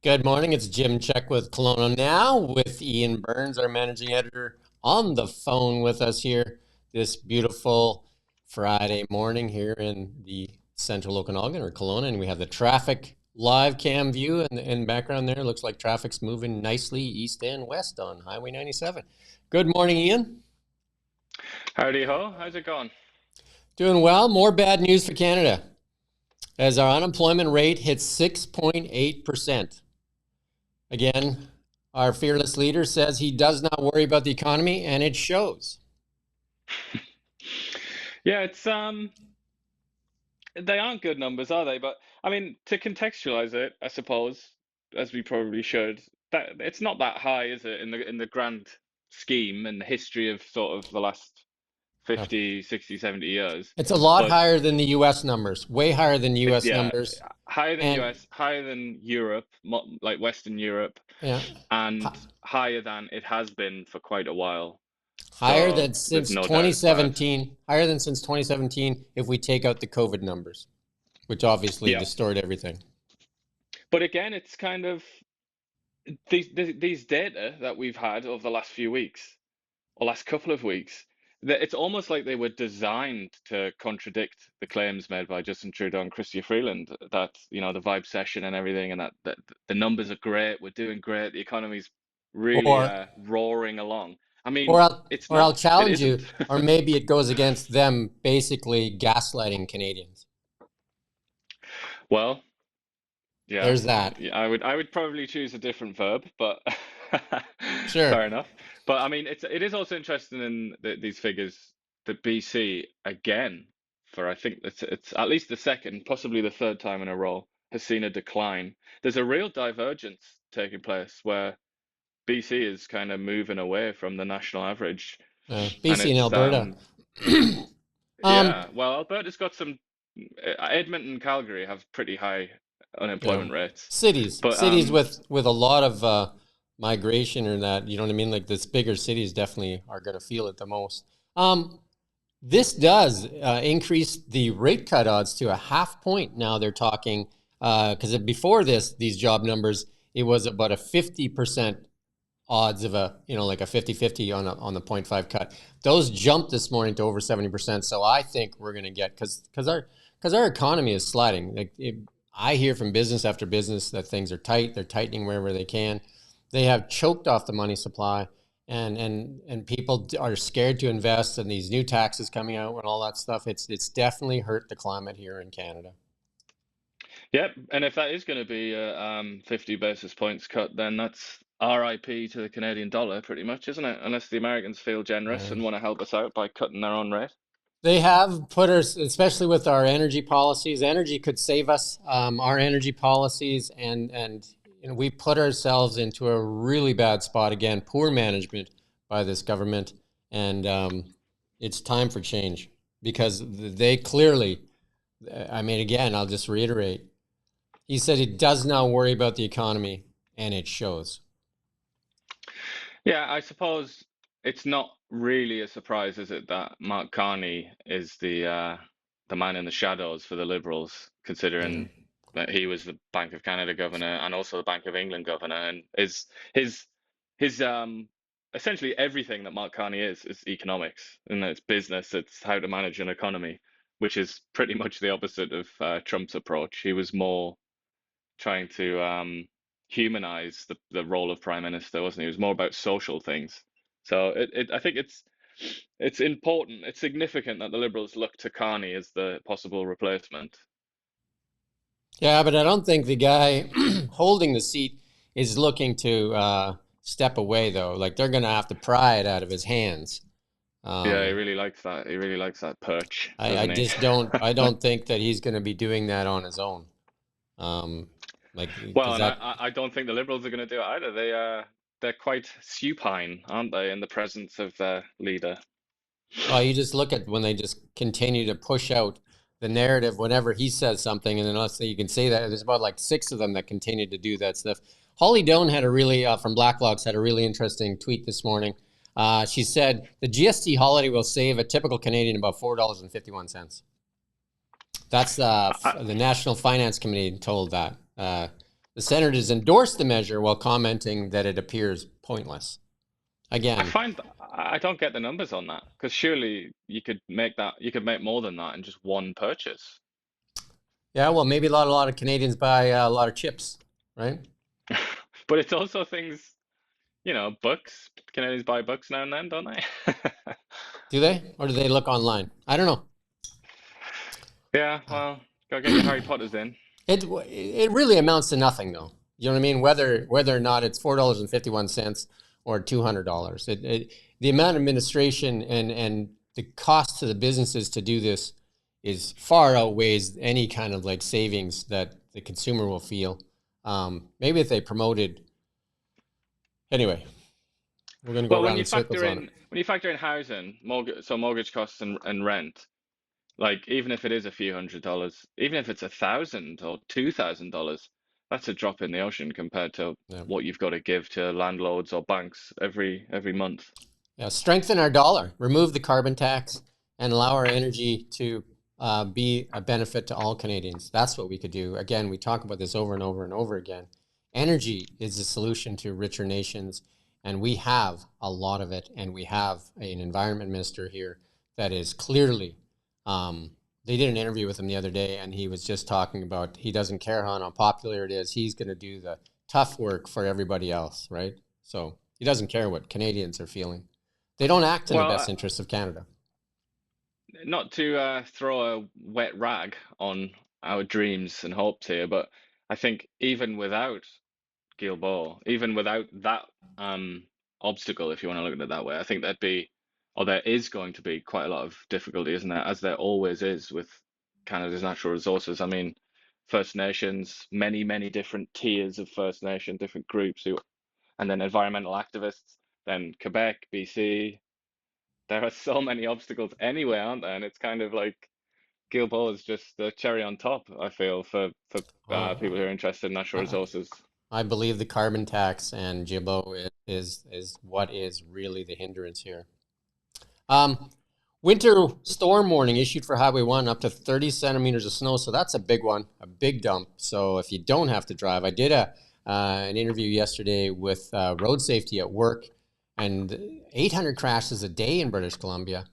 Good morning. It's Jim Csek with Kelowna Now with Ian Burns, our managing editor, on the phone with us here this beautiful Friday morning here in the central Okanagan or Kelowna. And we have the traffic live cam view in the background there. Looks like traffic's moving nicely east and west on Highway 97. Good morning, Ian. Howdy ho, how's it going? Doing well. More bad news for Canada as our unemployment rate hits 6.8%. Again, our fearless leader says he does not worry about the economy, and it shows. Yeah, they aren't good numbers, are they? But I mean, to contextualize it, I suppose, as we probably should, that it's not that high, is it, in the grand scheme and the history of sort of the last Yeah. 50, 60, 70 years. It's a lot But higher than the US numbers, way higher than it's US yeah, numbers. higher than And US, higher than Europe, like Western Europe, yeah, and hi- higher than it has been for quite a while. higher So than there's since no doubt it's bad. 2017, higher than since 2017 if we take out the COVID numbers, which obviously Yeah. distorted everything. But again, it's kind of these data that we've had over the last few weeks or last couple of weeks, that it's almost like they were designed to contradict the claims made by Justin Trudeau and Chrystia Freeland that, the vibe session and everything, and that the numbers are great, we're doing great, the economy's really Or roaring along. I or mean, I'll it's or I'll not, it challenge isn't. you, or maybe it goes against them basically gaslighting Canadians. Well, yeah, There's that. yeah, I would probably choose a different verb, but Sure. fair enough. But I mean, it is also interesting in these figures that BC again, for I think it's at least the second, possibly the third time in a row, has seen a decline. There's a real divergence taking place where BC is kind of moving away from the national average, and BC and it's Alberta. yeah. Um, Well, Alberta's got some. Edmonton and Calgary have pretty high Yeah. unemployment rates. Cities, But cities with a lot of migration or that, you know what I mean? Like this bigger cities definitely are going to feel it the most. Um, this does increase the rate cut odds to a half point. Now they're talking because before this, these job numbers, it was about a 50% odds of a, like a 50-50 on the point 0.5 cut. Those jumped this morning to over 70%. So I think we're going to get, because our economy is sliding. I hear from business after business that things are tight. They're tightening wherever they can. They have choked off the money supply, and people are scared to invest. And these new taxes coming out and all that stuff. It's definitely hurt the climate here in Canada. yep, and if that is going to be a 50 basis points cut, then that's RIP to the Canadian dollar, pretty much, isn't it? Unless the Americans feel generous Uh, and want to help us out by cutting their own rate. They have put us, especially with our energy policies. Energy could save us. Our energy policies, and we put ourselves into a really bad spot again. Poor management by this government, and it's time for change because they clearly. I mean, again, I'll just reiterate. He said he does not worry about the economy, and it shows. Yeah, I suppose it's not really a surprise, is it, that Mark Carney is the man in the shadows for the Liberals, Yeah. considering that he was the Bank of Canada governor and also the Bank of England governor, and his his essentially everything that Mark Carney is economics, and it's business, it's how to manage an economy, which is pretty much the opposite of Trump's approach. He was more trying to humanize the role of prime minister, wasn't he? It was more about social things. So I think it's important, it's significant that the Liberals look to Carney as the possible replacement. Yeah, but I don't think the guy holding the seat is looking to step away, though. Like they're going to have to pry it out of his hands. Yeah, he Um, really likes that. He really likes that perch, I doesn't he? just don't. I don't think that he's going to be doing that on his own. Um, like Well, because and I, that. I I don't think the Liberals are going to do it either. They're quite supine, aren't they, in the presence of their leader? Well, you just look at when they just continue to push out the narrative whenever he says something, and then let's say you can say that there's about like six of them that continue to do that stuff. Holly Doan had a really from Blacklocks had a really interesting tweet this morning. She said the GST holiday will save a typical Canadian about $4.51. That's I, the National Finance Committee told that. The senators endorsed the measure while commenting that it appears pointless. I Again, find I don't get the numbers on that because surely you could make more than that in just one purchase. yeah, well, maybe a lot of Canadians buy a lot of chips, right? But it's also things, books. Canadians buy books now and then, don't they? Do they, or do they look online? I don't know. Yeah, well, gotta get your Harry Potters in. It really amounts to nothing, though. You know what I mean? Whether or not it's $4.51 or $200, the amount of administration and the cost to the businesses to do this is far outweighs any kind of like savings that the consumer will feel. Maybe if they promoted, anyway, we're going to go Well, around in circles on it. when you factor in housing, mortgage costs and rent, like even if it is a few $100s, even if it's $1,000 or $2,000, that's a drop in the ocean compared to Yeah. what you've got to give to landlords or banks every month. Yeah, strengthen our dollar, remove the carbon tax, and allow our energy to be a benefit to all Canadians. That's what we could do. Again, we talk about this over and over and over again. Energy is the solution to richer nations, and we have a lot of it. And we have an environment minister here that is clearly. They did an interview with him the other day, and he was just talking about he doesn't care how unpopular it is. He's going to do the tough work for everybody else, right? So he doesn't care what Canadians are feeling. They don't act in the Well, best interests of Canada. not to throw a wet rag on our dreams and hopes here, but I think even without Gilboa, even without that obstacle, if you want to look at it that way, I think there is going to be quite a lot of difficulty, isn't there? As there always is with Canada's natural resources. I mean, First Nations, many different tiers of First Nation, different groups and then environmental activists, then Quebec, BC. There are so many obstacles anyway, aren't there? And it's kind of like Gilboa is just the cherry on top, I feel, for Uh, people who are interested in natural uh, resources. I believe the carbon tax and Gilbo is what is really the hindrance here. Um, Winter storm warning issued for Highway 1 up to 30 centimeters of snow. So that's a big one, a big dump. So if you don't have to drive, I did an interview yesterday with road safety at work, and 800 crashes a day in British Columbia.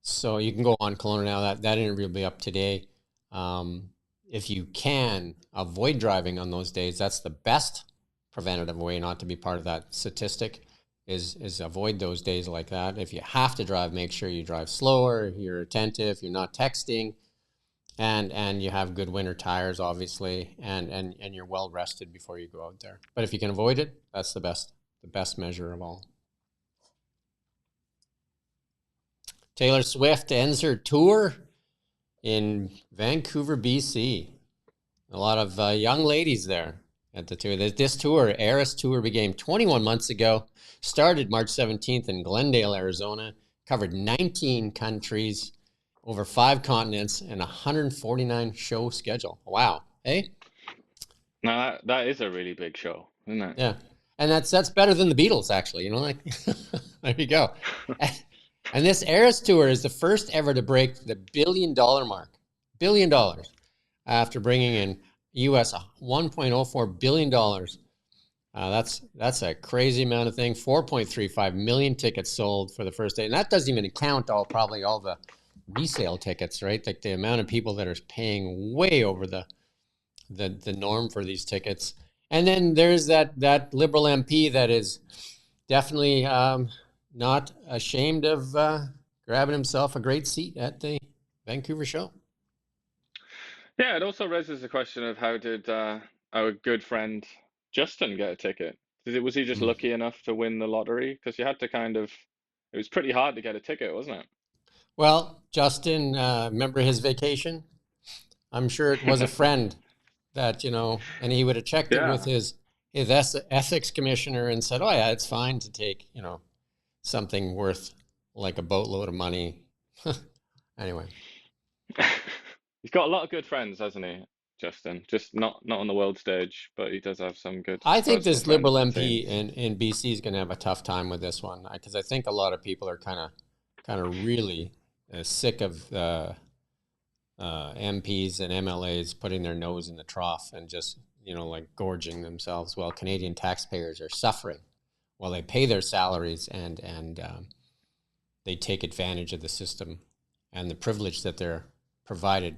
So you can go on Kelowna now. That interview will be up today. If you can avoid driving on those days, that's the best preventative way not to be part of that statistic is avoid those days like that. If you have to drive, make sure you drive slower, you're attentive, you're not texting, and you have good winter tires, obviously, and you're well rested before you go out there. But if you can avoid it, that's the best measure of all. Taylor Swift ends her tour in Vancouver, BC. A lot of young ladies there at the tour. This tour, Eras Tour, began 21 months ago. Started March 17th in Glendale, Arizona. Covered 19 countries, over 5 continents, and 149 show schedule. Wow. Hey? Now that is a really big show, isn't it? Yeah. And that's better than the Beatles, actually. You know, like there you go. And this Eras Tour is the first ever to break the $1 billion mark. $1 billion. After bringing in US $1.04 billion. That's a crazy amount of thing. 4.35 million tickets sold for the first day. And that doesn't even count probably all the resale tickets, right? Like the amount of people that are paying way over the norm for these tickets. And then there's that Liberal MP that is definitely not ashamed of grabbing himself a great seat at the Vancouver show. Yeah, it also raises the question of how did our good friend Justin get a ticket? Was he just Mm. lucky enough to win the lottery? Because you had to it was pretty hard to get a ticket, wasn't Well, Justin, remember his vacation? I'm sure it was a it? friend that, and he would have checked it with Yeah. his ethics commissioner and said, oh yeah, it's fine to take, something worth like a boatload of money. Anyway. He's got a lot of good friends, hasn't he, Justin? Just not on the world stage, but he does have some good I think personal this friends Liberal in the MP team. in BC is going to have a tough time with this one because I think a lot of people are kind of really sick of MPs and MLAs putting their nose in the trough and just like gorging themselves while Canadian taxpayers are suffering while they pay their salaries and they take advantage of the system and the privilege that they're provided.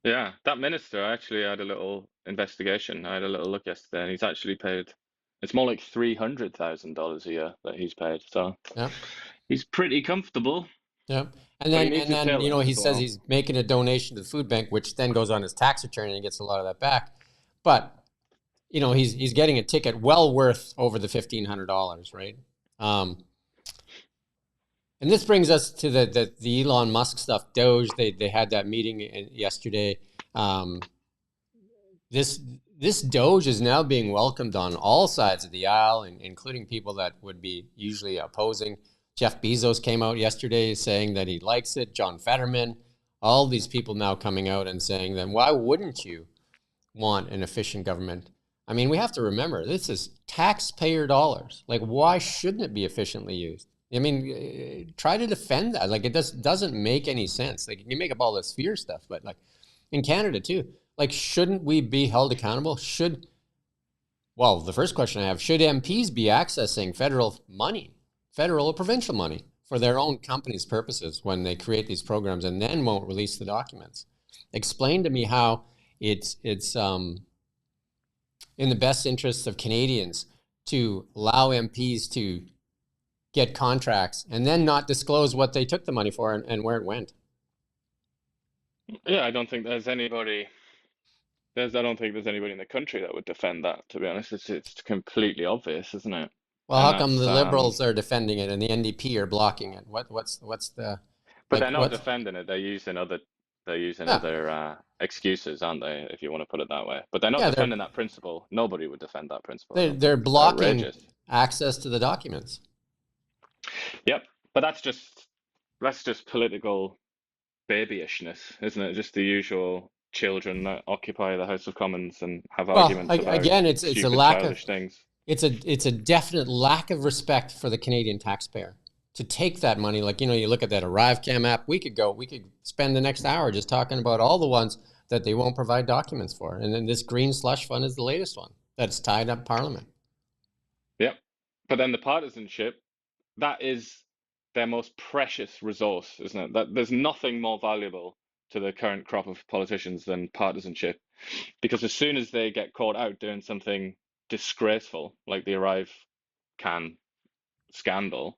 Yeah, that minister, I actually had a little investigation. I had a little look yesterday, and he's actually paid, it's more like $300,000 a year that he's paid. So Yeah. he's pretty comfortable, Yeah. And but he then needs his tailwind he as says well. he's making a donation to the food bank, which then goes on his tax return and he gets a lot of that back. But he's getting a ticket well worth over the $1,500, right? And this brings us to the Elon Musk stuff. Doge, they had that meeting yesterday. This Doge is now being welcomed on all sides of the aisle, including people that would be usually opposing. Jeff Bezos came out yesterday saying that he likes it. John Fetterman, all these people now coming out and saying, then why wouldn't you want an efficient government? I mean, we have to remember, this is taxpayer dollars. Like, why shouldn't it be efficiently used? I mean, try to defend that. Like, it doesn't make any sense. Like, you make up all this fear stuff, but like in Canada too, like, shouldn't we be held accountable? Well, the first question I have, should MPs be accessing federal money, federal or provincial money for their own company's purposes when they create these programs and then won't release the documents? Explain to me how it's in the best interests of Canadians to allow MPs to get contracts and then not disclose what they took the money for and where it went. Yeah, I don't think there's anybody. I don't think there's anybody in the country that would defend that. To be honest, it's completely obvious, isn't it? Well, And how come that's the Liberals are defending it and the NDP are blocking it? What's the but they're not what? defending it. They're using Yeah, other excuses, aren't they? If you want to put it that way. But they're not yeah, they're defending that principle. Nobody would defend that principle, I they're don't think. they're It's blocking outrageous. access to the documents. Yep. But that's just political babyishness, isn't it? Just the usual children that occupy the House of Commons and have Well, arguments about again, it's a stupid, lack of childish things. it's a definite lack of respect for the Canadian taxpayer to take that money. Like, you look at that ArriveCam app. We could spend the next hour just talking about all the ones that they won't provide documents for. And then this green slush fund is the latest one that's tied up Parliament. Yep. But then the partisanship, that is their most precious resource, isn't it? That there's nothing more valuable to the current crop of politicians than partisanship. Because as soon as they get caught out doing something disgraceful, like the Arrive Can scandal,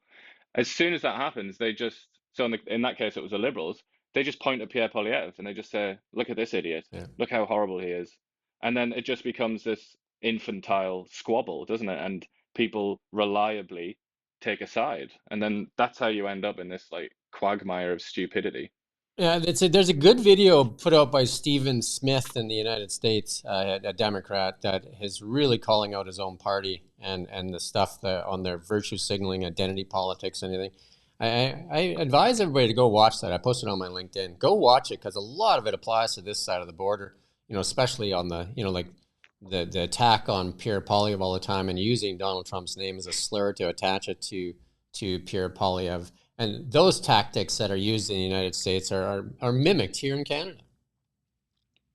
as soon as that happens, they just, so in that case, it was the Liberals, they just point at Pierre Poilievre and they just say, look at this idiot. Yeah. Look how horrible he is. And then it just becomes this infantile squabble, doesn't it? And people reliably take a side. And then that's how you end up in this like quagmire of stupidity. Yeah, there's a good video put out by Stephen Smith in the United States, a Democrat, that is really calling out his own party and the stuff on their virtue signaling, identity politics, and anything. I advise everybody to go watch that. I posted it on my LinkedIn. Go watch it because a lot of it applies to this side of the border. Especially on the like the attack on Pierre Poilievre all the time and using Donald Trump's name as a slur to attach it to Pierre Poilievre. And those tactics that are used in the United States are mimicked here in Canada.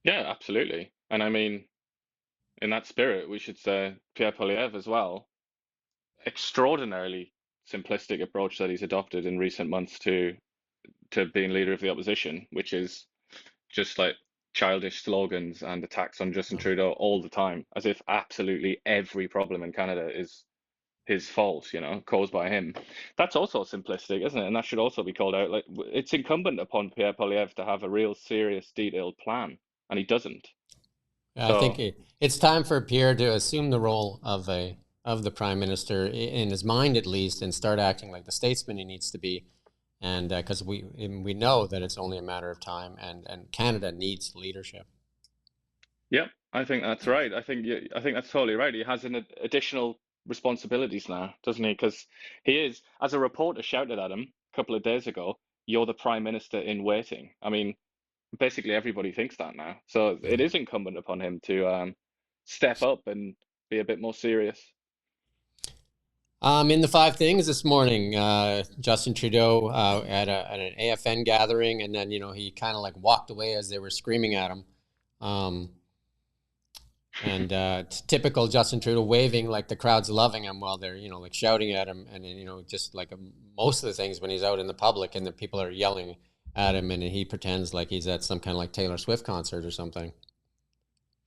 Yeah, absolutely. And I mean, in that spirit, we should say Pierre Poilievre as well. Extraordinarily simplistic approach that he's adopted in recent months to being leader of the opposition, which is just like childish slogans and attacks on Justin Trudeau all the time, as if absolutely every problem in Canada is his fault, caused by him. That's also simplistic, isn't it? And that should also be called out. Like, it's incumbent upon Pierre Poilievre to have a real serious, detailed plan, and he doesn't. I So, think it's time for Pierre to assume the role of the prime minister in his mind, at least, and start acting like the statesman he needs to be. And because we know that it's only a matter of time, and Canada needs leadership. yeah, I think that's right. I think that's totally right. He has an additional responsibilities now, doesn't he? Because he is, as a reporter shouted at him a couple of days ago, "You're the prime minister in waiting." I mean, basically everybody thinks that now. So it is incumbent upon him to step up and be a bit more serious. In the five things this morning, Justin Trudeau at an AFN gathering, and then he kind of like walked away as they were screaming at him. And typical Justin Trudeau waving like the crowd's loving him while they're, like shouting at him. And, just like most of the things when he's out in the public and the people are yelling at him and he pretends like he's at some kind of like Taylor Swift concert or something.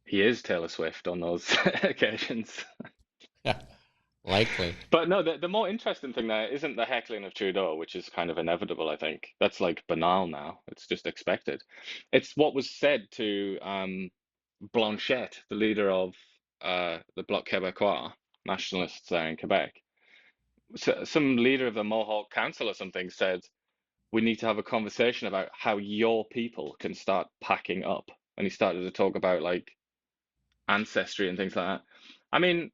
He is Taylor Swift on those occasions. Yeah, likely. But no, the more interesting thing there isn't the heckling of Trudeau, which is kind of inevitable, I think. That's like banal now. It's just expected. It's what was said to Blanchette, the leader of the Bloc Québécois, nationalists there in Quebec. So, some leader of the Mohawk Council or something said, we need to have a conversation about how your people can start packing up. And he started to talk about like ancestry and things like that. I mean,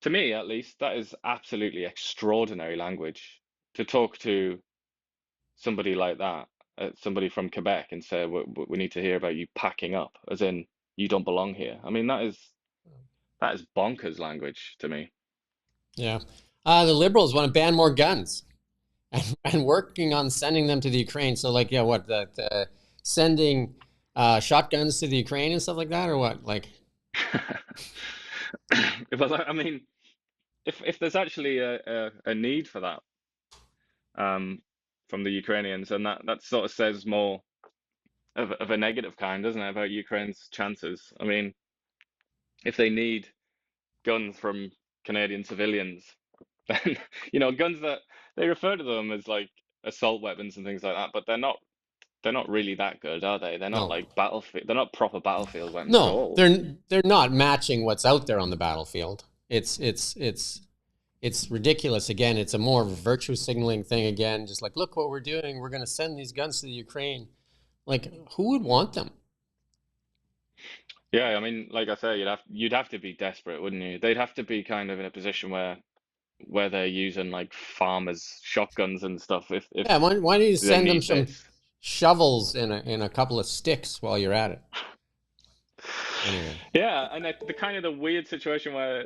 to me at least, that is absolutely extraordinary language to talk to somebody like that, somebody from Quebec, and say we need to hear about you packing up, as in you don't belong here. I mean, that is bonkers language to me. Yeah. The Liberals want to ban more guns and working on sending them to the Ukraine. So like, yeah, what the sending shotguns to the Ukraine and stuff like that, or what? Like, Well, I mean, if there's actually a need for that from the Ukrainians, and that sort of says more of a negative kind, doesn't it, about Ukraine's chances? I mean, if they need guns from Canadian civilians, then guns that they refer to them as like assault weapons and things like that, but they're not really that good, are they? They're not no, like battlefield. They're not proper battlefield weapons at no, all. they're not matching what's out there on the battlefield. It's ridiculous. Again, it's a more of a virtue signaling thing. Again, just like, look what we're doing. We're going to send these guns to the Ukraine. Like, who would want them? Yeah, I mean, like I say, you'd have to be desperate, wouldn't you? They'd have to be kind of in a position where they're using like farmers' shotguns and stuff. If Yeah, why don't you they send them need some this. shovels in a couple of sticks while you're at it? Anyway, Yeah, and the kind of the weird situation where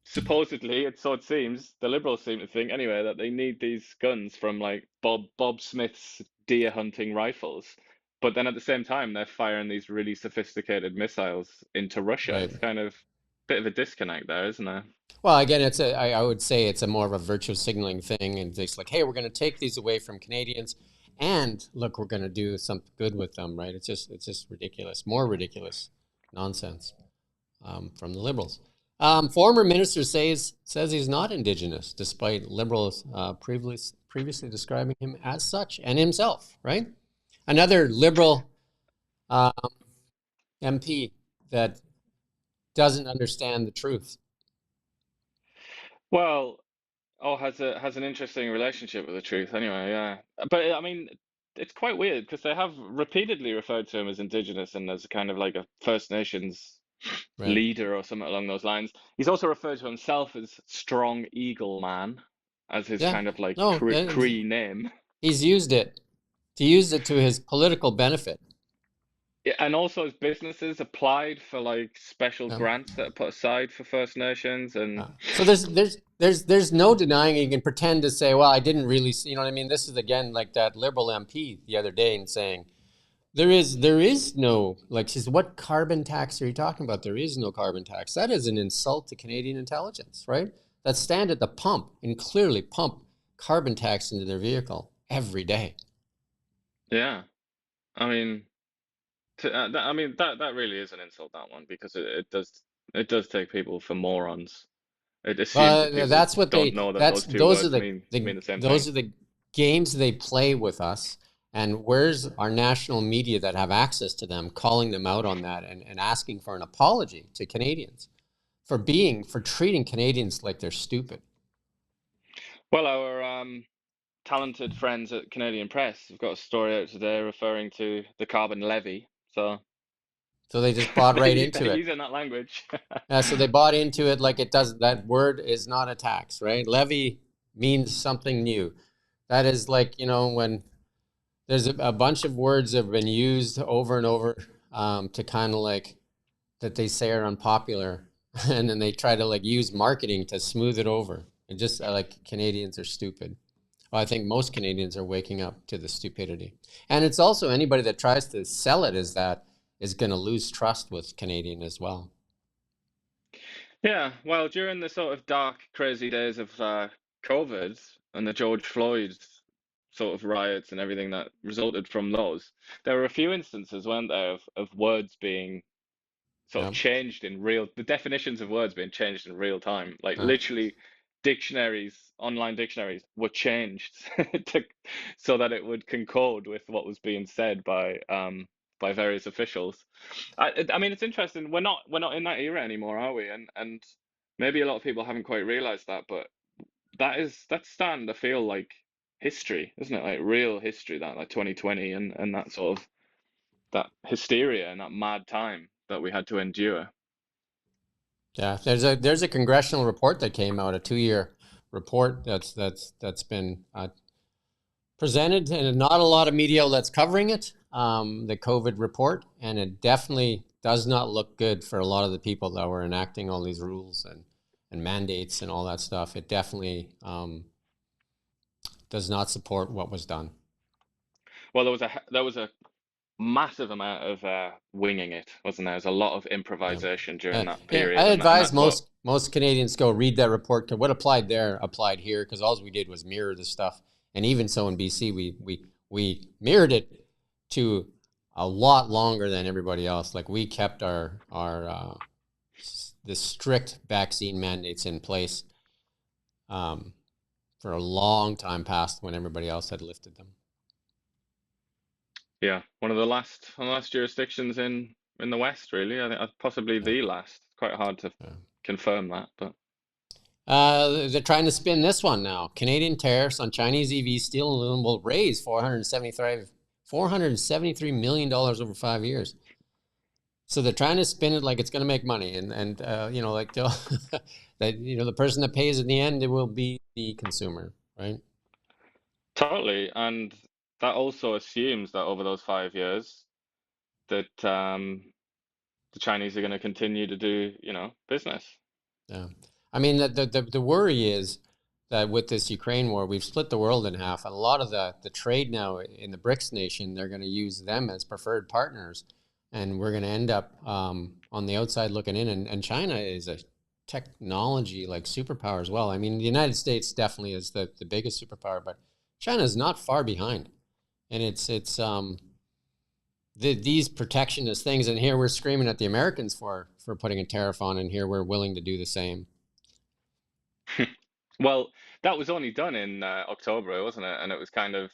supposedly, so it seems, the Liberals seem to think anyway that they need these guns from like Bob Smith's deer hunting rifles, but then at the same time they're firing these really sophisticated missiles into Russia. right. It's kind of a bit of a disconnect there, isn't there? Well, again, I would say it's a more of a virtue signaling thing, and it's like, hey, we're going to take these away from Canadians, and look, we're going to do something good with them, right? It's just ridiculous, more ridiculous nonsense from the Liberals. Former minister says he's not Indigenous, despite Liberals previously describing him as such, and himself, right? Another Liberal uh, MP that doesn't understand the truth. Well, oh, has an interesting relationship with the truth anyway, yeah. But I mean, it's quite weird because they have repeatedly referred to him as Indigenous and as a kind of like a First Nations Right. leader or something along those lines. He's also referred to himself as Strong Eagle Man as his Yeah. kind of like No, Cree name. he's used it. He used it to his political benefit. Yeah, and also his businesses applied for like special Yeah. grants that are put aside for First Nations and So there's no denying you can pretend to say, well, I didn't really see, you know what I mean? This is again like that Liberal MP the other day and saying there is no, like, she says, what carbon tax are you talking about? There is no carbon tax. That is an insult to Canadian intelligence, right? That stand at the pump and clearly pump carbon tax into their vehicle every day. yeah. I mean, I mean that really is an insult, that one, because it does take people for morons. It assumes that people That's what don't they. know that That's those two those are words mean the same thing. the games they play with us. And where's our national media that have access to them, calling them out on that and asking for an apology to Canadians for treating Canadians like they're stupid. Well, our talented friends at Canadian Press have got a story out today referring to the carbon levy. So So they just bought right they're into it. using that language. So they bought into it like it does. That word is not a tax, right? Levy means something new. That is like, when there's a bunch of words that have been used over and over to kind of like that they say are unpopular, and then they try to like use marketing to smooth it over. And just like Canadians are stupid. Well, I think most Canadians are waking up to the stupidity, and it's also anybody that tries to sell it as that is going to lose trust with Canadian as well. Yeah, well, during the sort of dark, crazy days of COVID and the George Floyd sort of riots and everything that resulted from those, there were a few instances, weren't there, of words being sort of Yeah. changed in real, the definitions of words being changed in real time. Like Yeah. literally, dictionaries, online dictionaries were changed to, so that it would concord with what was being said by various officials. I mean, it's interesting. We're not in that era anymore, are we? And maybe a lot of people haven't quite realized that, but that's starting to feel like history, isn't it? Like real history, that like 2020 and that sort of that hysteria and that mad time that we had to endure. Yeah, there's a congressional report that came out, a 2-year report that's been presented, and not a lot of media outlets covering it. The COVID report, and it definitely does not look good for a lot of the people that were enacting all these rules and mandates and all that stuff. It definitely does not support what was done. Well, there was a massive amount of winging it, wasn't there? There's a lot of Yeah. improvisation during that Yeah, period, I and advise that's what. most Canadians go read that report. 'Cause what applied there applied here, because all we did was mirror the stuff. And even so, in BC, we mirrored it to a lot longer than everybody else. Like we kept our the strict vaccine mandates in place um, for a long time past when everybody else had lifted them. Yeah, one of the last jurisdictions in the West, really. I think possibly Yeah. the last. It's quite hard to Yeah. confirm that, but They're trying to spin this one now. Canadian tariffs on Chinese EV steel and aluminum will raise $473 million over 5 years. So they're trying to spin it like it's going to make money, and like that the person that pays in the end, it will be the consumer, right? totally. And that also assumes that over those 5 years, that the Chinese are going to continue to do, business. Yeah. I mean, the worry is that with this Ukraine war, we've split the world in half. And a lot of the trade now in the BRICS nation, they're going to use them as preferred partners. And we're going to end up on the outside looking in. And China is a technology like superpower as well. I mean, the United States definitely is the biggest superpower, but China is not far behind. And these protectionist things, and here we're screaming at the Americans for putting a tariff on, and here we're willing to do the same. Well, that was only done in October, wasn't it? And it was kind of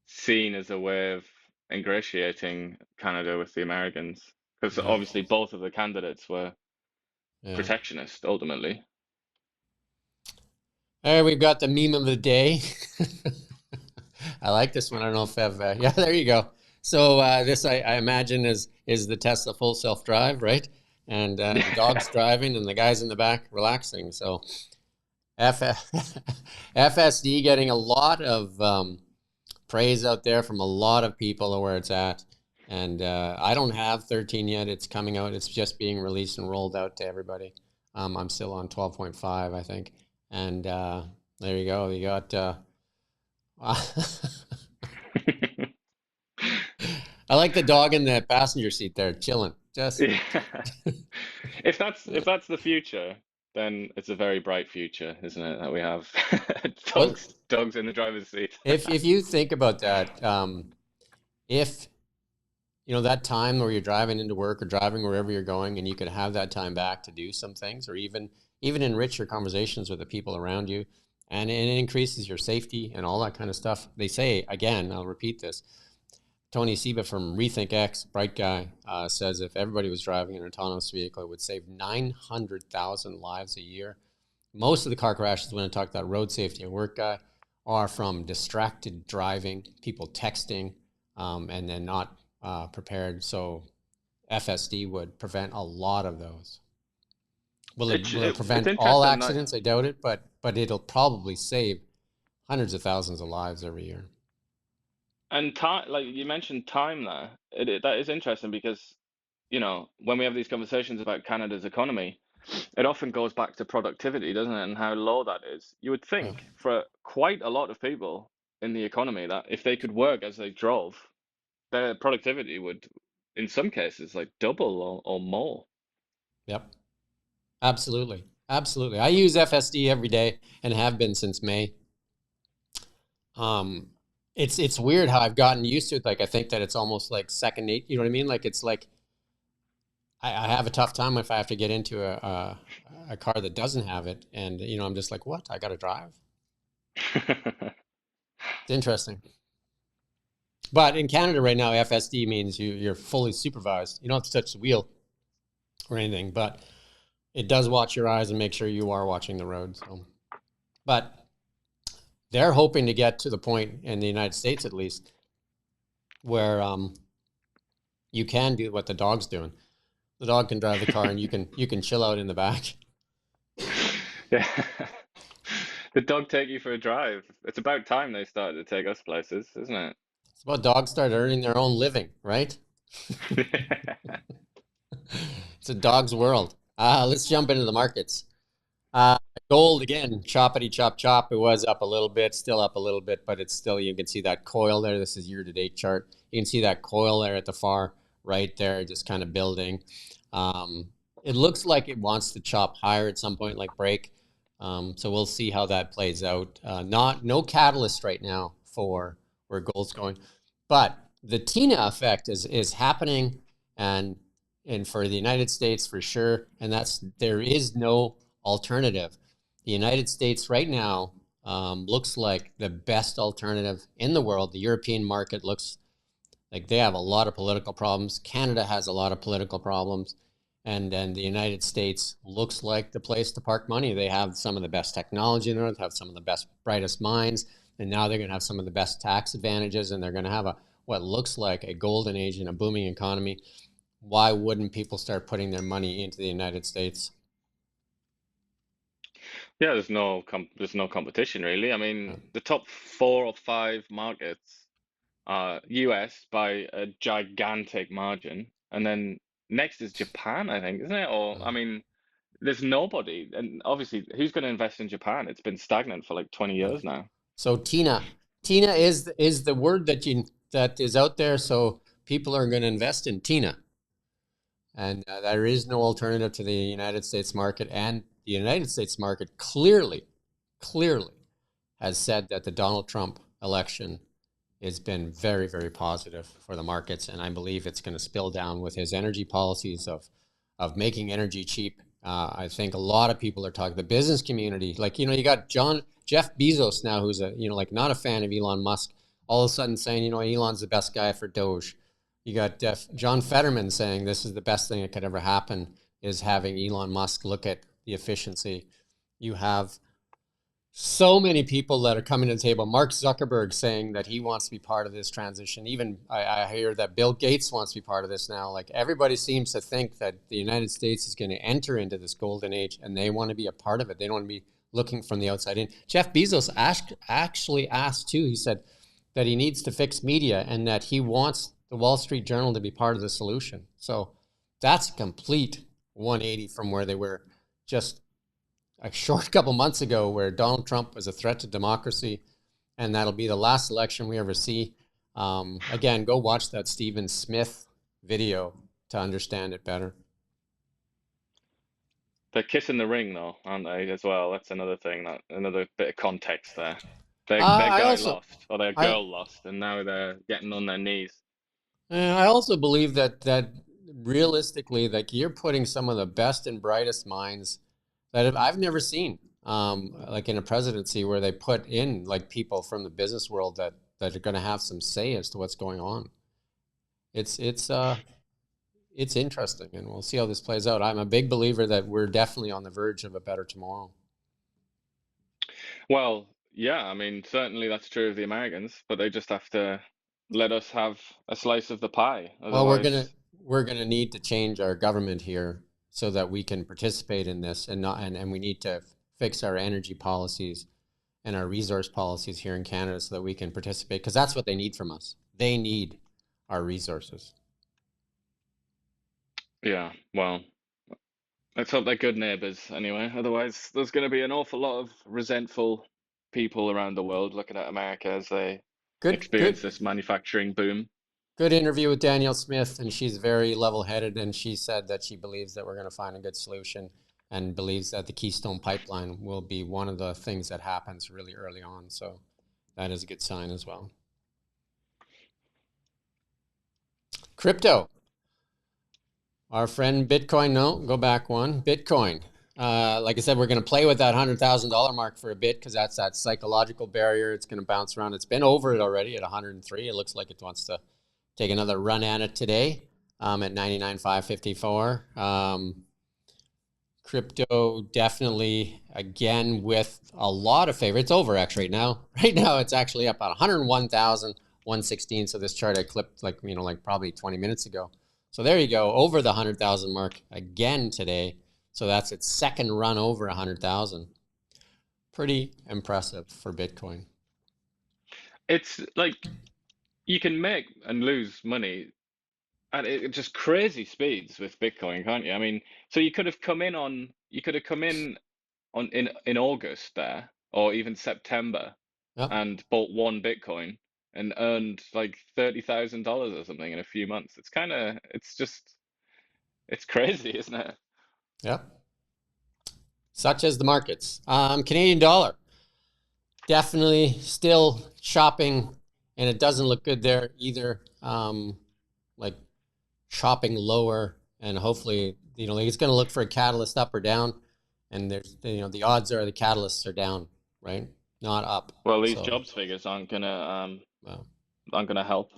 seen as a way of ingratiating Canada with the Americans, because Yeah, obviously both of the candidates were yeah. protectionist ultimately. All right, we've got the meme of the day. I like this one. I don't know if I've, yeah, there you go. So this, I imagine, is the Tesla full self drive, right? And the dog's driving, and the guy's in the back relaxing. So F FSD getting a lot of praise out there from a lot of people where it's at. And I don't have 13 yet. It's coming out. It's just being released and rolled out to everybody. I'm still on 12.5, I think. And there you go. You got. I like the dog in the passenger seat there, chilling. Just Yeah. If that's the future, then it's a very bright future, isn't it? That we have well, dogs in the driver's seat. if you think about that, if that time where you're driving into work or driving wherever you're going, and you could have that time back to do some things, or even enrich your conversations with the people around you, and it increases your safety and all that kind of stuff. They say, again, I'll repeat this. Tony Seba from Rethink X, bright guy, says if everybody was driving an autonomous vehicle, it would save 900,000 lives a year. Most of the car crashes, when I talk about road safety and work guy, are from distracted driving, people texting, and then not prepared. So FSD would prevent a lot of those. Will it It's prevent all interesting that. accidents? I doubt it, but it'll probably save hundreds of thousands of lives every year. And time, like you mentioned time there, that is interesting because, when we have these conversations about Canada's economy, it often goes back to productivity, doesn't it? And how low that is. You would Yeah. think for quite a lot of people in the economy that if they could work as they drove, their productivity would, in some cases, like double or more. Yep. Absolutely. Absolutely. I use FSD every day and have been since May. Um, it's weird how I've gotten used to it. Like I think that it's almost like second nature. You know what I mean? Like it's like I have a tough time if I have to get into a car that doesn't have it, and I'm just like, what? I got to drive. It's interesting. But in Canada right now, FSD means you're fully supervised. You don't have to touch the wheel or anything, but it does watch your eyes and make sure you are watching the road. So, but they're hoping to get to the point in the United States, at least, where you can do what the dog's doing. The dog can drive the car, and you can chill out in the back. Yeah. The dog take you for a drive. It's about time they started to take us places, isn't It's about dogs start earning their own living, right? it? It's a dog's world. Let's jump into the markets. Uh, Gold again, choppity chop chop. It was up a little bit, still up a little bit, but it's still, you can see that coil there. This is year-to-date chart. You can see that coil there at the far right there, just kind of building. Um, it looks like it wants to chop higher at some point, like break. So we'll see how that plays out. No catalyst right now for where gold's going, but the Tina effect is happening, and for the United States for sure. And there is no alternative. The United States right now looks like the best alternative in the world. The European market looks like they have a lot of political problems. Canada has a lot of political problems. And then the United States looks like the place to park money. They have some of the best technology in the world, have some of the best, brightest minds. And now they're going to have some of the best tax advantages. And they're going to have what looks like a golden age and a booming economy. Why wouldn't people start putting their money into the United States? Yeah, there's no competition really. I Uh, mean, the top 4 or 5 markets are US by a gigantic margin, and then next is Japan, I think, isn't it? Or I mean, there's nobody, and obviously, who's going to invest in Japan? It's been stagnant for like 20 uh, years now. So Tina is the word that is out there. So people are going to invest in Tina, and there is no alternative to the United States market. And the United States market clearly has said that the Donald Trump election has been very, very positive for the markets, and I believe it's going to spill down with his energy policies of making energy cheap. I think a lot of people are talking, the business community, like you got Jeff Bezos now, who's like not a fan of Elon Musk, all of a sudden saying Elon's the best guy for Doge. You got John Fetterman saying this is the best thing that could ever happen is having Elon Musk look at the efficiency. You have so many people that are coming to the table. Mark Zuckerberg saying that he wants to be part of this transition. Even I hear that Bill Gates wants to be part of this now. Like everybody seems to think that the United States is going to enter into this golden age and they want to be a part of it. They don't want to be looking from the outside in. Jeff Bezos actually asked too. He said that he needs to fix media and that he wants the Wall Street Journal to be part of the solution. So that's a complete 180 from where they were just a short couple months ago, where Donald Trump was a threat to democracy, and that'll be the last election we ever see. Again, go watch that Stephen Smith video to understand it better. They're kissing the ring though, aren't they, as well? That's another thing, that another bit of context there. Their I guy also, lost, or their I, girl lost, and now they're getting on their knees. I also believe that realistically, like you're putting some of the best and brightest minds that I've never seen, like in a presidency where they put in like people from the business world that are going to have some say as to what's going on. It's it's uh it's interesting, and we'll see how this plays out. I'm a big believer that we're definitely on the verge of a better tomorrow. Well, yeah, I mean, certainly that's true of the Americans, but they just have to let us have a slice of the pie. Well, Otherwise, we're gonna need to change our government here so that we can participate in this, and not and we need to fix our energy policies and our resource policies here in Canada so that we can participate, because that's what they need from us. They need our resources. yeah, well, let's hope they're good neighbors anyway. Otherwise, there's going to be an awful lot of resentful people around the world looking at America as they Good, experience good, this manufacturing boom. good interview with Danielle Smith, and she's very level-headed, and she said that she believes that we're going to find a good solution. and believes that the Keystone Pipeline will be one of the things that happens really early on. So that is a good sign as well. Crypto. Our friend Bitcoin, no, go back one. Bitcoin. Like I said, we're going to play with that $100,000 mark for a bit because that's that psychological barrier. It's going to bounce around. It's been over it already at 103. It looks like it wants to take another run at it today at 99,554. Crypto definitely, again, with a lot of favor. It's over X right now. Right now, it's actually up at 101,116. So this chart I clipped like probably 20 minutes ago. So there you go, over the 100,000 mark again today. So that's its second run over 100,000. Pretty impressive for Bitcoin. It's like you can make and lose money at just crazy speeds with Bitcoin, can't you? I mean, so you could have come in on in August there, or even September, Yep. and bought one Bitcoin and earned like $30,000 or something in a few months. It's crazy, isn't it? Yep. Such as the markets. Canadian dollar. Definitely still shopping, and it doesn't look good there either. Like shopping lower, and hopefully, like it's going to look for a catalyst up or down. And there's, the odds are the catalysts are down, right? Not up. Well, these So, jobs figures well, aren't gonna help.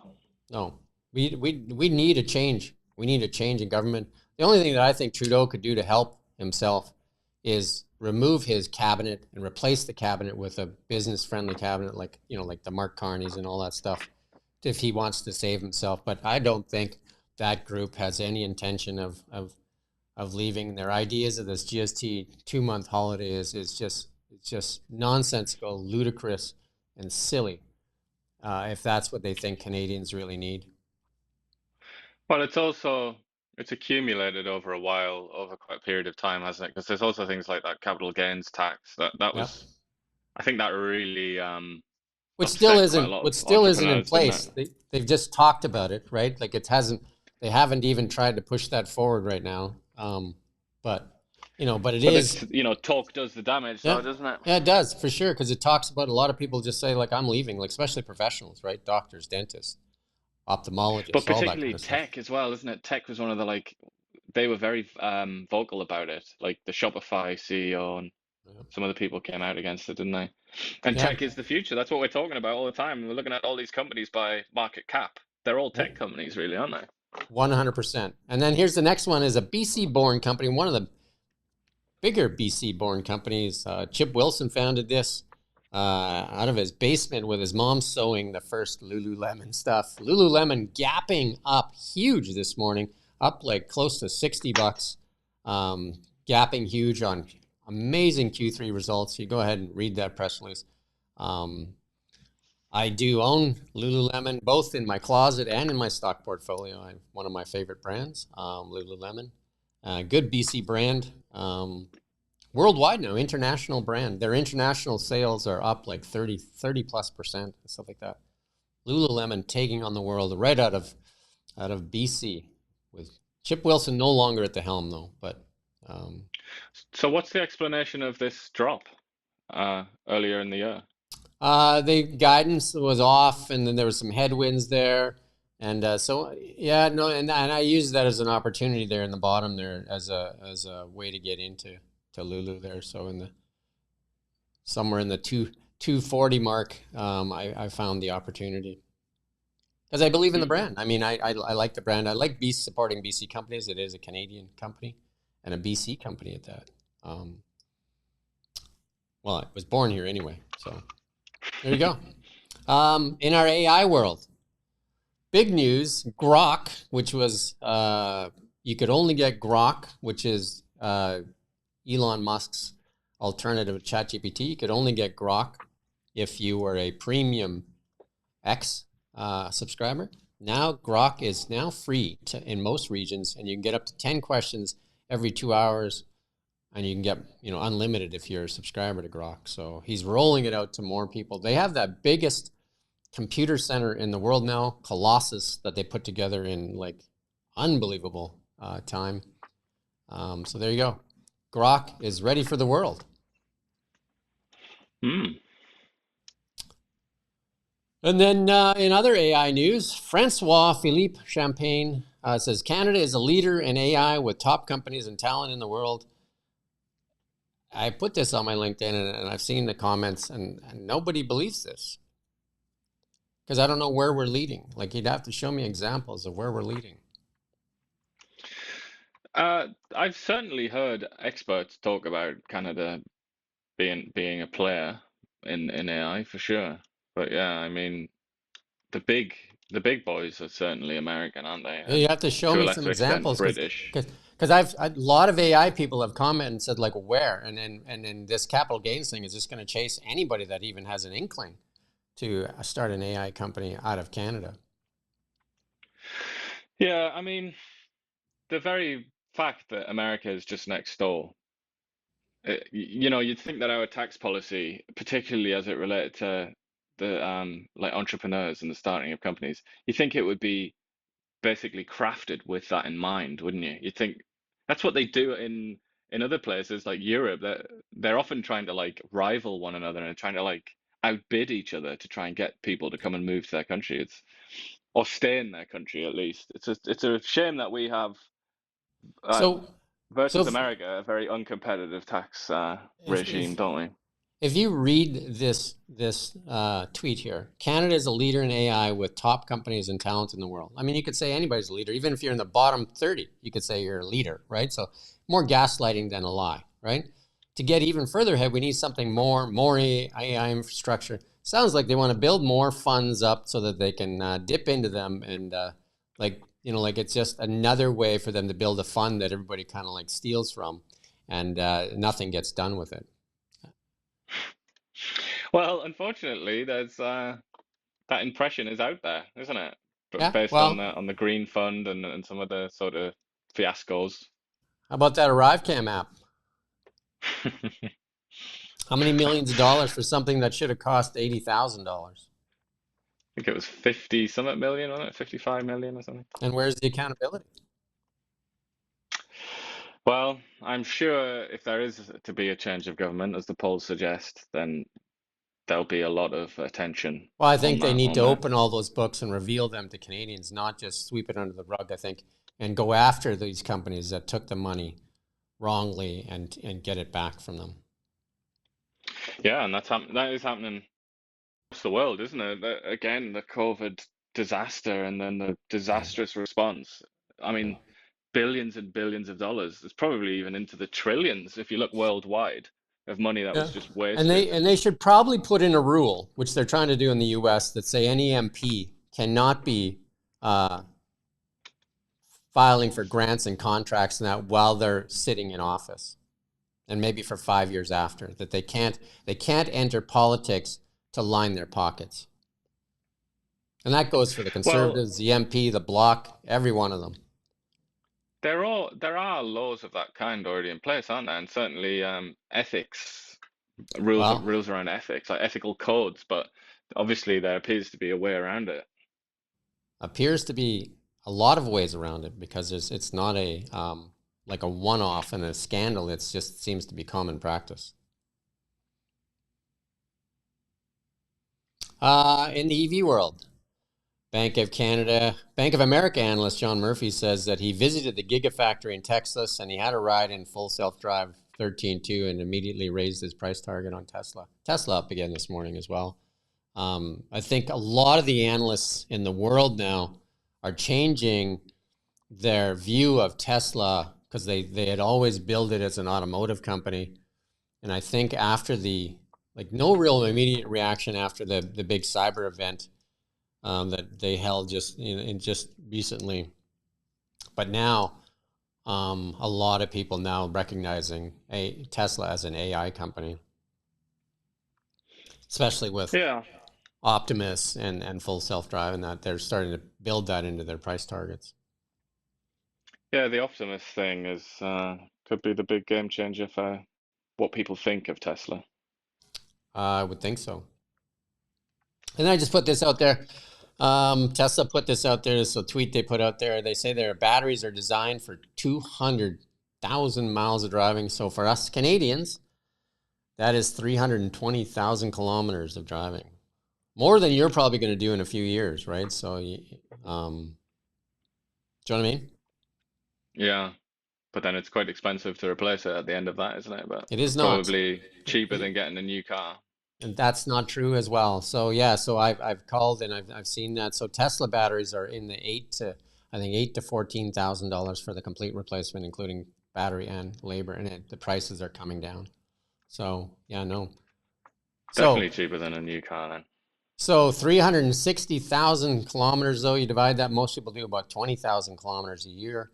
no, we need a change. We need a change in government. The only thing that I think Trudeau could do to help himself is remove his cabinet and replace the cabinet with a business-friendly cabinet, like like the Mark Carneys and all that stuff, if he wants to save himself. But I don't think that group has any intention of leaving. Their ideas of this GST 2-month holiday is just nonsensical, ludicrous, and silly. If that's what they think Canadians really need. Well, it's accumulated over a while, over quite a period of time, hasn't it? Because there's also things like that capital gains tax that Yep. was, I think that really Which still upset quite a isn't lot which of still isn't in entrepreneurs, didn't place. it? They've just talked about it, right? Like they haven't even tried to push that forward right now. But but it But is. it's, talk does the damage, Yeah. though, doesn't it? Yeah, it does for sure, because it talks about a lot of people just say like I'm leaving, like especially professionals, right? Doctors, dentists, But ophthalmologists, all that kind particularly of stuff. tech as well, isn't it? Tech was one of the they were very vocal about it. Like the Shopify CEO and some of the people came out against it, didn't they? And Yeah. tech is the future. That's what we're talking about all the time. We're looking at all these companies by market cap. They're all tech Yep. companies, really, aren't they? 100%. And then here's the next one is a BC-born company, one of the bigger BC-born companies. Chip Wilson founded this out of his basement with his mom sewing the first Lululemon stuff. Lululemon gapping up huge this morning, up like close to $60. Gapping huge on amazing Q3 results. You go ahead and read that press release. I do own Lululemon, both in my closet and in my stock portfolio. One of my favorite brands, Lululemon. Good BC brand. Worldwide now, international brand. Their international sales are up like 30 plus percent, stuff like that. Lululemon taking on the world right out of BC, with Chip Wilson no longer at the helm though. But So what's the explanation of this drop earlier in the year? the guidance was off, and then there was some headwinds there, and so yeah, no, and I used that as an opportunity there in the bottom there as a way to get into Lulu there. So somewhere in the 240 mark, I found the opportunity because I believe in the brand. I mean, I like the brand. I like supporting BC companies. It is a Canadian company and a BC company at that. Well, it was born here anyway, so. There you go. In our AI world, big news, Grok, which was, you could only get Grok, which is Elon Musk's alternative to ChatGPT. You could only get Grok if you were a premium X subscriber. Now Grok is now free in most regions, and you can get up to 10 questions every 2 hours. And you can get, unlimited if you're a subscriber to Grok. So he's rolling it out to more people. They have that biggest computer center in the world now, Colossus, that they put together in like unbelievable time. So there you go. Grok is ready for the world. Hmm. And then in other AI news, Francois Philippe Champagne says Canada is a leader in AI with top companies and talent in the world. I put this on my LinkedIn and I've seen the comments and nobody believes this because I don't know where we're leading. Like you'd have to show me examples of where we're leading. I've certainly heard experts talk about Canada being a player in AI for sure. But yeah, I mean the big boys are certainly American, aren't they? You And have to show to a me some lesser extent examples British. because a lot of AI people have commented and said like where and then this capital gains thing is just going to chase anybody that even has an inkling to start an AI company out of Canada. Yeah, I mean the very fact that America is just next door. You know, you'd think that our tax policy, particularly as it related to the like entrepreneurs and the starting of companies, you think it would be basically crafted with that in mind, wouldn't you? You'd think that's what they do in other places like Europe. That they're often trying to like rival one another and trying to like outbid each other to try and get people to come and move to their country. It's or stay in their country at least. It's a shame that we have uh, So so versus America a very uncompetitive tax regime, don't we? if you read this tweet here, Canada is a leader in AI with top companies and talent in the world. I mean, you could say anybody's a leader. Even if you're in the bottom 30, you could say you're a leader, right? So more gaslighting than a lie, right? To get even further ahead, we need something more AI infrastructure. Sounds like they want to build more funds up so that they can dip into them and like, you know, like it's just another way for them to build a fund that everybody kind of like steals from and nothing gets done with it. Well, unfortunately, there's that impression is out there, isn't it? But Yeah, based well, on the Green Fund and some of the sort of fiascos. how about that ArriveCam app? How many millions of dollars for something that should have cost $80,000? I think it was 50 something million, wasn't it? 55 million or something. And where's the accountability? Well, I'm sure if there is to be a change of government, as the polls suggest, then there'll be a lot of attention Well, I think they need on to that. open all those books and reveal them to Canadians, not just sweep it under the rug, I think, and go after these companies that took the money wrongly and get it back from them. Yeah, and that is happening across the world, isn't it? Again, the COVID disaster and then the Yeah. disastrous response. I mean, billions and billions of dollars. It's probably even into the trillions if you look worldwide of money that was Yeah. just wasted. And they should probably put in a rule, which they're trying to do in the US, that say any MP cannot be uh, filing for grants and contracts and that while they're sitting in office, and maybe for 5 years after, that they can't enter politics to line their pockets. And that goes for the Well, Conservatives, the MP, the Bloc, every one of them. there are laws of that kind already in place, aren't there? And certainly ethics Well, rules around ethics, like ethical codes. But obviously, there appears to be a way around it. appears to be a lot of ways around it because it's not a like a one-off and a scandal. It just seems to be common practice. In the EV world, Bank of America analyst John Murphy says that he visited the Gigafactory in Texas and he had a ride in full self-drive 13.2 and immediately raised his price target on Tesla. Tesla up again this morning as well. I think a lot of the analysts in the world now are changing their view of Tesla because they had always billed it as an automotive company. And I think after no real immediate reaction after the big cyber event that they held just recently. But now, a lot of people now recognizing Tesla as an AI company, especially with Yeah, Optimus and full self-drive, and that they're starting to build that into their price targets. yeah. The Optimus thing is could be the big game changer for what people think of Tesla. I would think so. And I just put this out there. Tesla put this out there. This is a tweet they put out there. They say their batteries are designed for 200 thousand miles of driving. So for us Canadians, that is 320,000 kilometers of driving. More than you're probably going to do in a few years, right? So, do you know what I mean? Yeah, but then it's quite expensive to replace it at the end of that, isn't it? But It is it's not. probably cheaper It, than getting a new car. and that's not true as well. So yeah, so I've called and I've seen that. So Tesla batteries are in the I think $8,000 to $14,000 for the complete replacement, including battery and labor, and the prices are coming down. So yeah, no. Definitely So cheaper than a new car then. so 360,000 kilometers though, you divide that, most people do about 20,000 kilometers a year.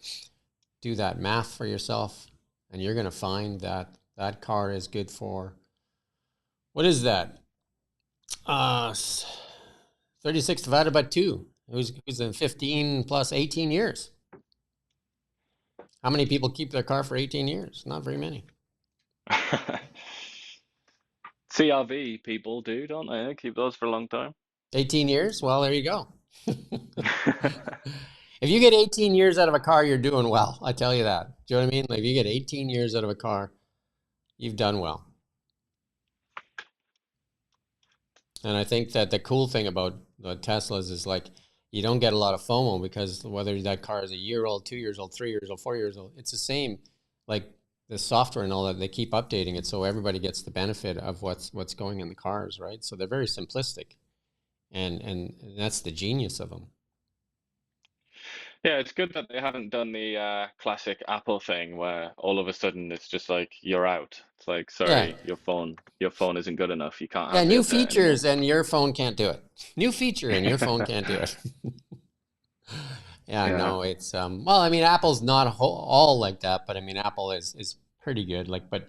Do that math for yourself, and you're going to find that that car is good for, what is that? Uh, 36 divided by 2. Who's in 15 plus 18 years? How many people keep their car for 18 years? Not very many. CRV people do, don't they? They keep those for a long time. 18 years? Well, there you go. If you get 18 years out of a car, you're doing well. I tell you that. Do you know what I mean? Like if you get 18 years out of a car, you've done well. And I think that the cool thing about the Teslas is like you don't get a lot of FOMO because whether that car is a year old, 2 years old, 3 years old, 4 years old, it's the same. Like the software and all that, they keep updating it so everybody gets the benefit of what's going in the cars, right? So they're very simplistic, and that's the genius of them. Yeah, it's good that they haven't done the classic Apple thing where all of a sudden it's just like you're out. It's like, Yeah, sorry, your phone isn't good enough. You can't yeah. have the New update anymore. features and your phone can't do it. New feature and your phone can't do it. Yeah, Yeah. no, it's well, I mean, Apple's not all like that, but I mean, Apple is pretty good. Like, but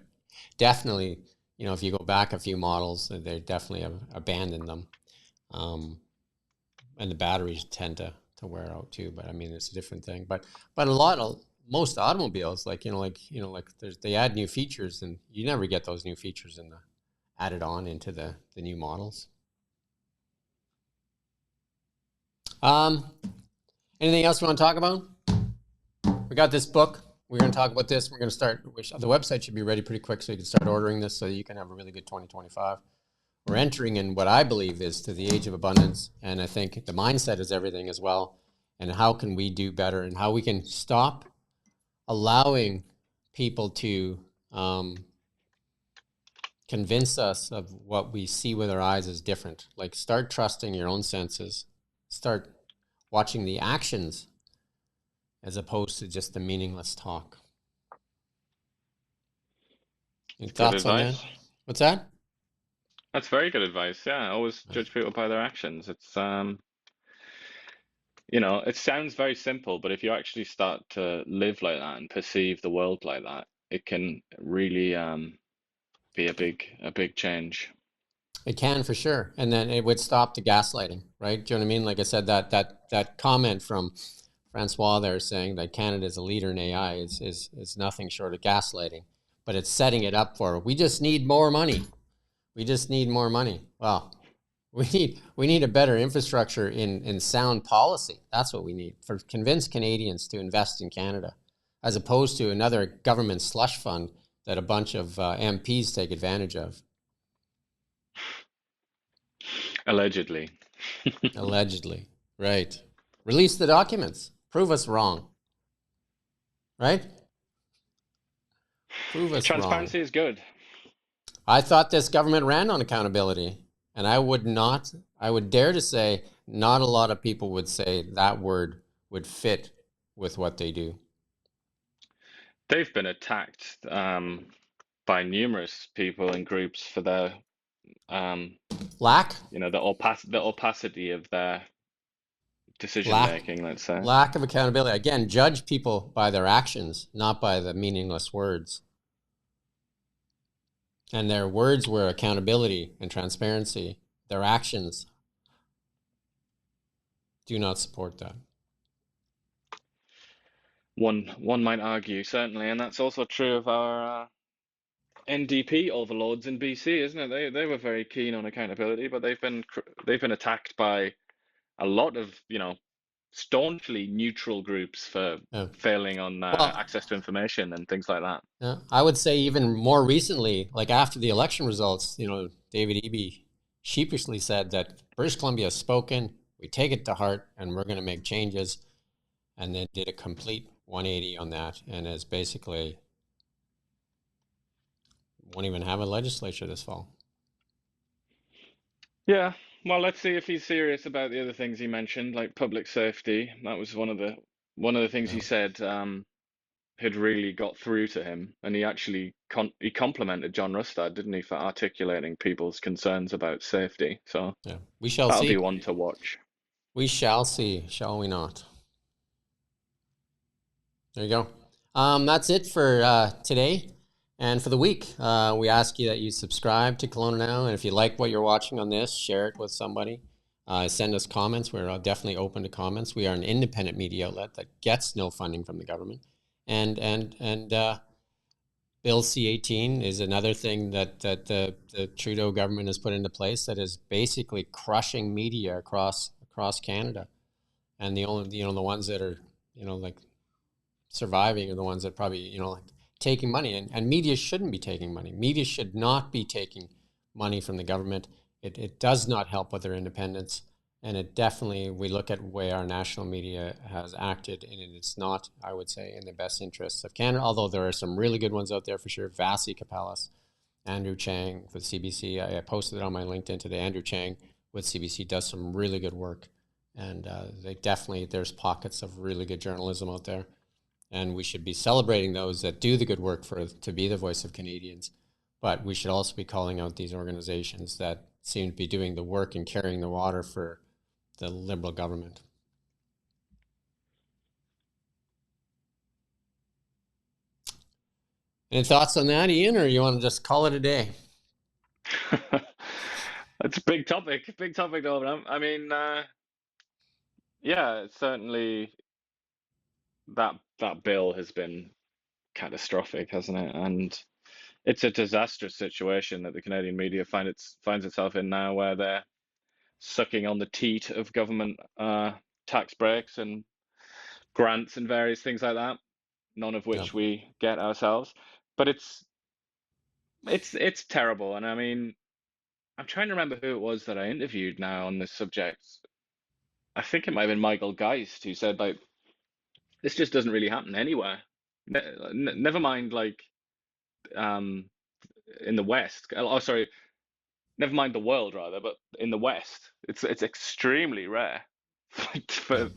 definitely, if you go back a few models, they definitely have abandoned them, um, and the batteries tend to wear out too. But I mean, it's a different thing. But a lot of most automobiles, like they add new features, and you never get those new features in the added on into the new models. Um, Anything else you want to talk about? We got this book. We're going to talk about this. We're going to start. The website should be ready pretty quick so you can start ordering this so you can have a really good 2025. We're entering in what I believe is to the age of abundance. And I think the mindset is everything as well. And how can we do better and how we can stop allowing people to convince us of what we see with our eyes is different. Like start trusting your own senses. Start watching the actions as opposed to just the meaningless talk. Any Good thoughts on that? advice. What's that? That's very good advice. Yeah, always judge people by their actions. It sounds very simple, but if you actually start to live like that and perceive the world like that, it can really be a big change. It can for sure, and then it would stop the gaslighting, right? Do you know what I mean? Like I said, that comment from Francois there saying that Canada is a leader in AI is nothing short of gaslighting, but it's setting it up for we just need more money. We just need more money. Well, we need a better infrastructure in sound policy. That's what we need for convince Canadians to invest in Canada, as opposed to another government slush fund that a bunch of MPs take advantage of. Allegedly. Allegedly, right? Release the documents. Prove us wrong, right? Prove us wrong. Transparency is good. I thought this government ran on accountability, and I would dare to say, not a lot of people would say that word would fit with what they do. They've been attacked by numerous people and groups for their um, Lack, the opacity of their decision lack, making, let's say. lack of accountability. Again, judge people by their actions, not by the meaningless words. And their words were accountability and transparency. Their actions do not support that. One might argue, certainly, and that's also true of our NDP overlords in BC, isn't it? They were very keen on accountability, but they've been attacked by a lot of staunchly neutral groups for Yeah. failing on Well, access to information and things like that. yeah, I would say even more recently, like after the election results, David Eby sheepishly said that British Columbia has spoken, we take it to heart, and we're going to make changes, and then did a complete 180 on that, and is basically won't even have a legislature this fall. Yeah, well, let's see if he's serious about the other things he mentioned, like public safety. That was one of the things Yeah. he said had really got through to him, and he actually he complimented John Rustad, didn't he, for articulating people's concerns about safety. So Yeah, we shall that'll be see. one to watch. We shall see, shall we not? There you go. That's it for today and for the week. We ask you that you subscribe to Kelowna Now, and if you like what you're watching on this, share it with somebody. Send us comments. We're definitely open to comments. We are an independent media outlet that gets no funding from the government, and Bill C-18 is another thing that the Trudeau government has put into place that is basically crushing media across Canada, and the only the ones that are like surviving are the ones that probably like taking money, and media shouldn't be taking money. Media should not be taking money from the government. It does not help with their independence, and it definitely, we look at where our national media has acted, and it's not, I would say, in the best interests of Canada, although there are some really good ones out there for sure. Vasi Kapalis, Andrew Chang with CBC. I posted it on my LinkedIn today. Andrew Chang with CBC does some really good work, and there's pockets of really good journalism out there, and we should be celebrating those that do the good work to be the voice of Canadians. But we should also be calling out these organizations that seem to be doing the work and carrying the water for the Liberal government. Any thoughts on that, Ian, or you want to just call it a day? That's a big topic, Norman. I mean, yeah, certainly that bill has been catastrophic, hasn't it? And it's a disastrous situation that the Canadian media finds itself in now, where they're sucking on the teat of government tax breaks and grants and various things like that, none of Yeah. which we get ourselves. But it's terrible. And I mean, I'm trying to remember who it was that I interviewed now on this subject. I think it might have been Michael Geist, who said, like, this just doesn't really happen anywhere. Never mind, like, um, in the West. Oh, sorry, never mind the world, rather, but in the West, it's extremely rare Yeah. for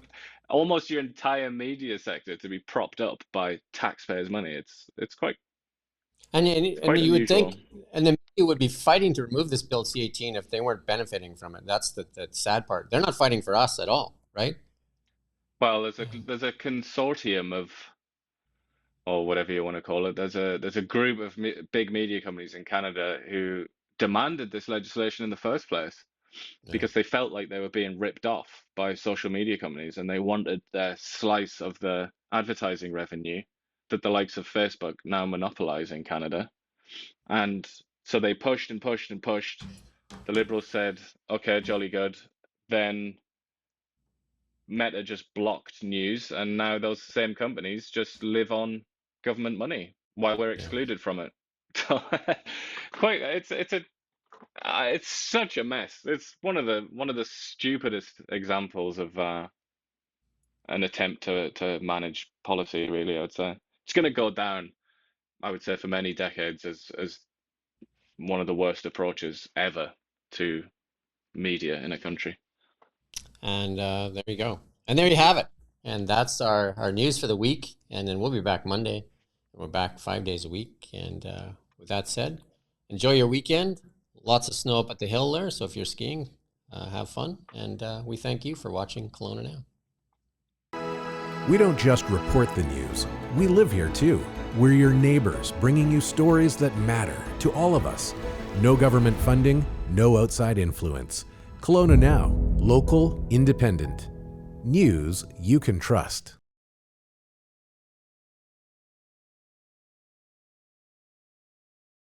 almost your entire media sector to be propped up by taxpayers' money. It's And quite you would unusual. think, and the media would be fighting to remove this Bill C-18 if they weren't benefiting from it. That's the sad part. They're not fighting for us at all, right? Well, there's a consortium of, or whatever you want to call it. There's a group of big media companies in Canada who demanded this legislation in the first place Yeah. because they felt like they were being ripped off by social media companies, and they wanted their slice of the advertising revenue that the likes of Facebook now monopolize in Canada. And so they pushed and pushed and pushed. The Liberals said, okay, jolly good. Then Meta just blocked news, and now those same companies just live on government money while we're Yeah. excluded from it. So it's such a mess. It's one of the stupidest examples of an attempt to manage policy, really, I would say. It's going to go down, I would say, for many decades as one of the worst approaches ever to media in a country. And there you go. And there you have it. And that's our news for the week. And then we'll be back Monday. We're back 5 days a week. And with that said, enjoy your weekend. Lots of snow up at the hill there. So if you're skiing, have fun. And we thank you for watching Kelowna Now. We don't just report the news, we live here too. We're your neighbors, bringing you stories that matter to all of us. No government funding, no outside influence. Kelowna Now, local, independent. News you can trust.